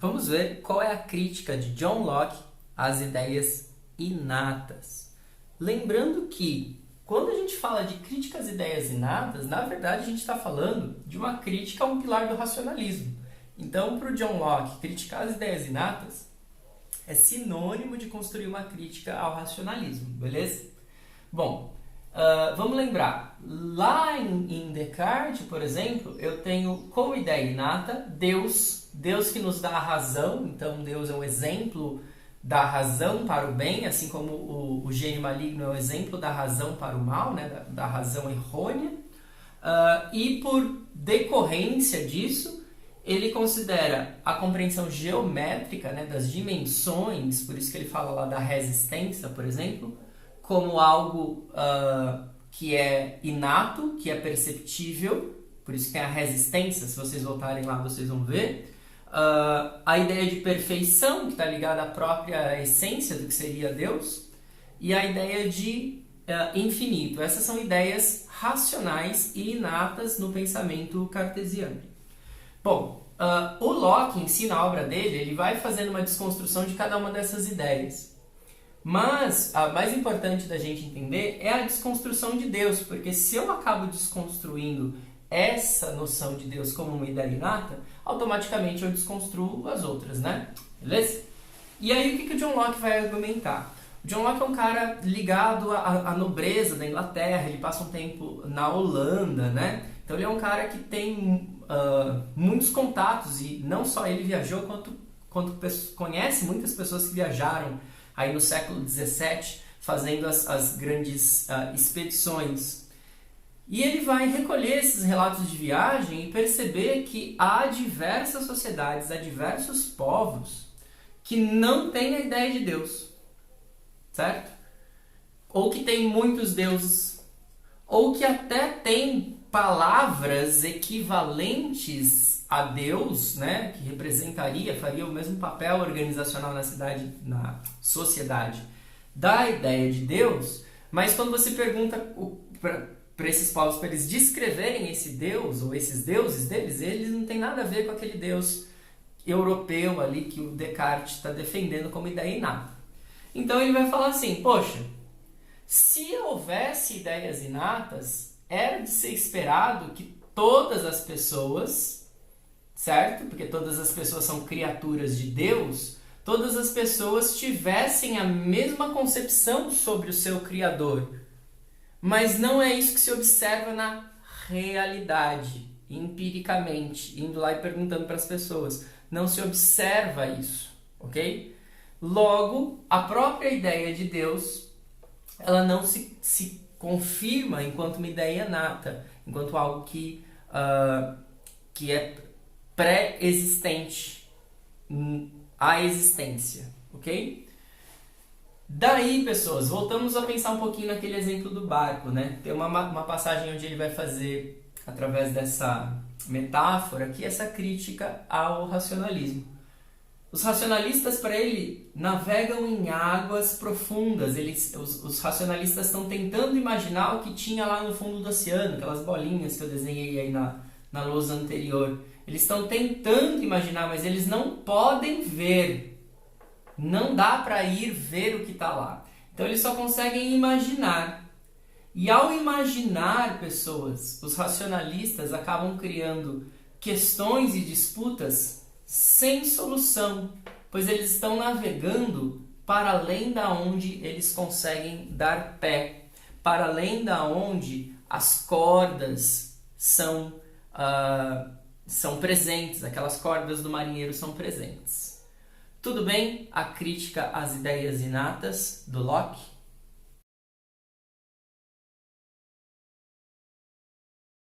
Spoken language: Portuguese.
Vamos ver qual é a crítica de John Locke às ideias inatas. Lembrando que, quando a gente fala de crítica às ideias inatas, na verdade a gente está falando de uma crítica a um pilar do racionalismo. Então, para o John Locke, criticar as ideias inatas é sinônimo de construir uma crítica ao racionalismo, beleza? Bom, vamos lembrar, lá em Descartes, por exemplo, eu tenho como ideia inata Deus que nos dá a razão. Então Deus é um exemplo da razão para o bem, assim como o gênio maligno é um exemplo da razão para o mal, né? da razão errônea, e por decorrência disso, ele considera a compreensão geométrica, né, das dimensões, por isso que ele fala lá da resistência, por exemplo, como algo que é inato, que é perceptível, por isso que tem a resistência. Se vocês voltarem lá, vocês vão ver. A ideia de perfeição, que está ligada à própria essência do que seria Deus, e a ideia de infinito. Essas são ideias racionais e inatas no pensamento cartesiano. Bom, o Locke, em si, na obra dele, ele vai fazendo uma desconstrução de cada uma dessas ideias. Mas a mais importante da gente entender é a desconstrução de Deus, porque se eu acabo desconstruindo essa noção de Deus como uma ideia inata, automaticamente eu desconstruo as outras, né? Beleza? E aí o que o John Locke vai argumentar? O John Locke é um cara ligado à nobreza da Inglaterra, ele passa um tempo na Holanda, né? Então ele é um cara que tem muitos contatos, e não só ele viajou, quanto conhece muitas pessoas que viajaram aí no século XVII, fazendo as grandes expedições. E ele vai recolher esses relatos de viagem e perceber que há diversas sociedades, há diversos povos que não têm a ideia de Deus, certo? Ou que têm muitos deuses, ou que até têm palavras equivalentes a Deus, né, que faria o mesmo papel organizacional na sociedade da ideia de Deus, mas quando você pergunta para esses povos, para eles descreverem esse Deus, ou esses deuses deles, eles não têm nada a ver com aquele Deus europeu ali que o Descartes está defendendo como ideia inata. Então ele vai falar assim, poxa, se houvesse ideias inatas, era de ser esperado que todas as pessoas, certo? Porque todas as pessoas são criaturas de Deus, todas as pessoas tivessem a mesma concepção sobre o seu Criador. Mas não é isso que se observa na realidade, empiricamente, indo lá e perguntando para as pessoas. Não se observa isso, ok? Logo, a própria ideia de Deus, ela não se confirma enquanto uma ideia inata, enquanto algo que é pré-existente à existência, ok? Daí, pessoas, voltamos a pensar um pouquinho naquele exemplo do barco, né? Tem uma passagem onde ele vai fazer, através dessa metáfora, aqui, essa crítica ao racionalismo. Os racionalistas, para ele, navegam em águas profundas. Os racionalistas estão tentando imaginar o que tinha lá no fundo do oceano, aquelas bolinhas que eu desenhei aí na lousa anterior. Eles estão tentando imaginar, mas eles não podem ver. Não dá para ir ver o que está lá. Então eles só conseguem imaginar. E ao imaginar, pessoas, os racionalistas acabam criando questões e disputas sem solução, pois eles estão navegando para além da onde eles conseguem dar pé, para além da onde as cordas são presentes, aquelas cordas do marinheiro são presentes. Tudo bem? A crítica às ideias inatas do Locke?